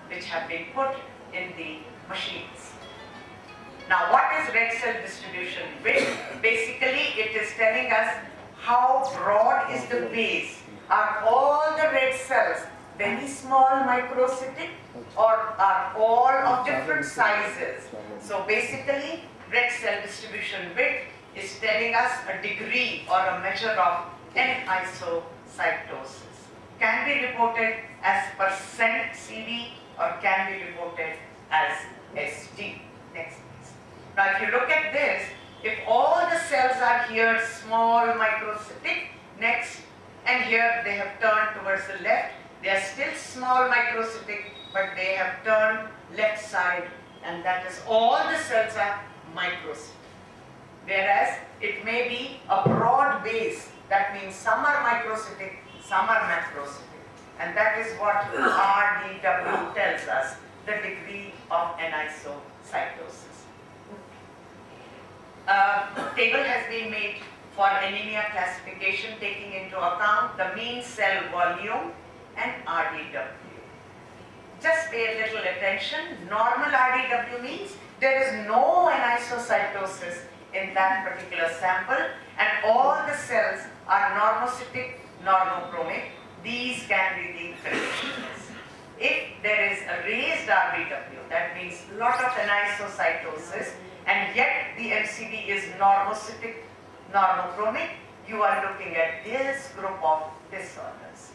which have been put in the machines. Now, what is red cell distribution width? Basically, it is telling us how broad is the base. Are all the red cells very small microcytic, or are all of different sizes? So basically, red cell distribution width is telling us a degree or a measure of anisocytosis. Can be reported as percent CV or can be reported as ST. Next please. Now if you look at this, if all the cells are here small microcytic, next, and here they have turned towards the left, they are still small microcytic, but they have turned left side, and that is all the cells are microcytic. Whereas it may be a broad base, that means some are microcytic, some are macrocytic, and that is what RDW tells us, the degree of anisocytosis. A table has been made for anemia classification taking into account the mean cell volume and RDW. Just pay a little attention. Normal RDW means there is no anisocytosis in that particular sample, and all the cells are normocytic, normochromic. These can be the conditions. If there is a raised RDW, that means lot of anisocytosis, and yet the MCV is normocytic, normochromic, you are looking at this group of disorders.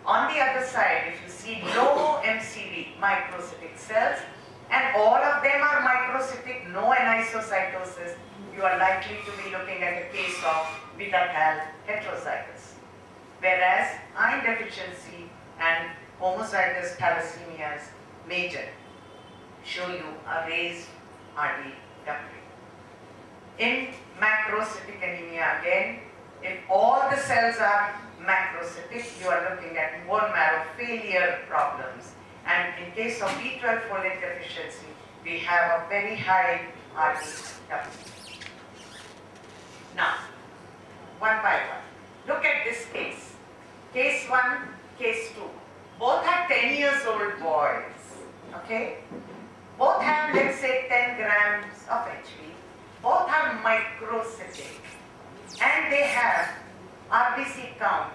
On the other side, if you see low MCV microcytic cells, and all of them are microcytic, no anisocytosis, you are likely to be looking at a case of beta-thal heterozygous. Whereas iron deficiency and homozygous thalassemias major show you a raised RDW. In macrocytic anemia again, if all the cells are macrocytic, you are looking at bone marrow failure problems. And in case of B12 folate deficiency, we have a very high RDW. Now, one by one, look at this case. Case 1, case 2. Both are 10 years old boys, okay? Both have, let's say, 10 grams of HB. Both are microcytic. And they have RBC count,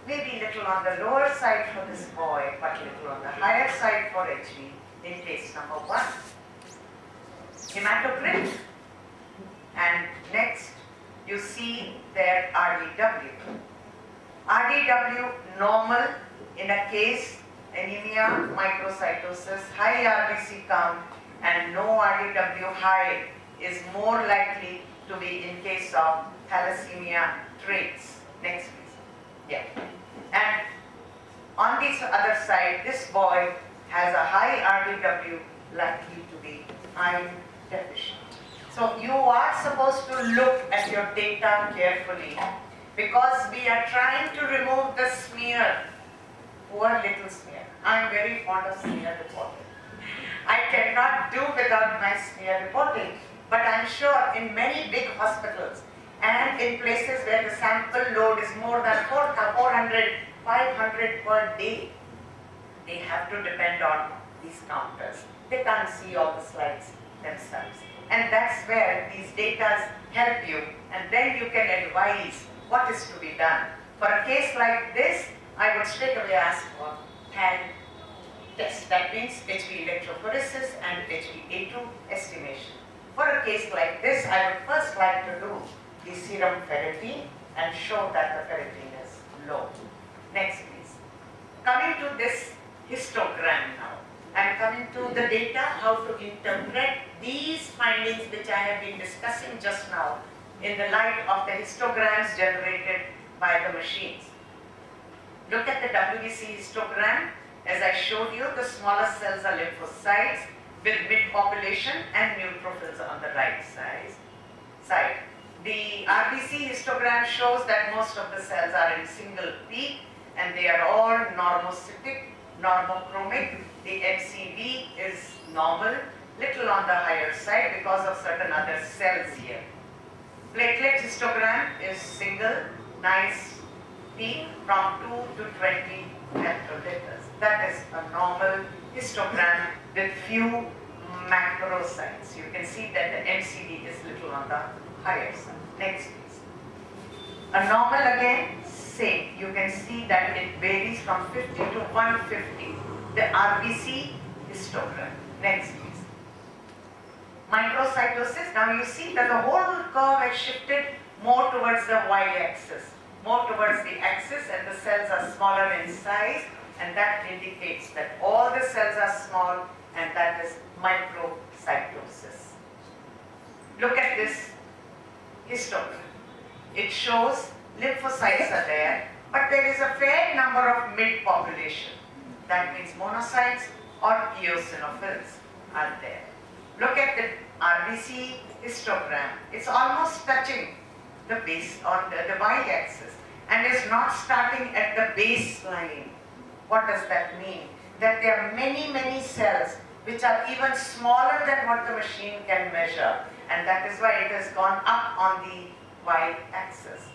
maybe little on the lower side for this boy, but little on the higher side for HB in case number 1. Hematocrit. And next, you see their RDW. RDW normal in a case anemia, microcytosis, high RBC count, and no RDW high is more likely to be in case of thalassemia traits. Next please. Yeah. And on this other side, this boy has a high RDW, likely to be iron deficient. So you are supposed to look at your data carefully, because we are trying to remove the smear. Poor little smear. I am very fond of smear reporting. I cannot do without my smear reporting, but I am sure in many big hospitals and in places where the sample load is more than 400, 500 per day, they have to depend on these counters. They can't see all the slides themselves. And that's where these data help you, and then you can advise what is to be done. For a case like this, I would straight away ask for TAG test. That means HB electrophoresis and HbA2 estimation. For a case like this, I would first like to do the serum ferritin and show that the ferritin is low. Next please. Coming to this histogram now. I am coming to the data, how to interpret these findings which I have been discussing just now in the light of the histograms generated by the machines. Look at the WBC histogram. As I showed you, the smaller cells are lymphocytes with mid-population and neutrophils on the right side. The RBC histogram shows that most of the cells are in single peak and they are all normocytic, normochromic. The MCV is normal, little on the higher side because of certain other cells here. Platelet histogram is single, nice peak from 2 to 20 capital letters. That is a normal histogram with few macrocytes. You can see that the MCD is little on the higher side. Next please. A normal again, same. You can see that it varies from 50 to 150. The RBC histogram. Next please. Microcytosis. Now you see that the whole curve has shifted more towards the y-axis, more towards the axis, and the cells are smaller in size, and that indicates that all the cells are small, and that is microcytosis. Look at this histogram. It shows lymphocytes are there, but there is a fair number of mid-population. That means monocytes or eosinophils are there. Look at the RBC histogram. It's almost touching the base on the y-axis and is not starting at the baseline. What does that mean? That there are many cells which are even smaller than what the machine can measure, and that is why it has gone up on the y-axis.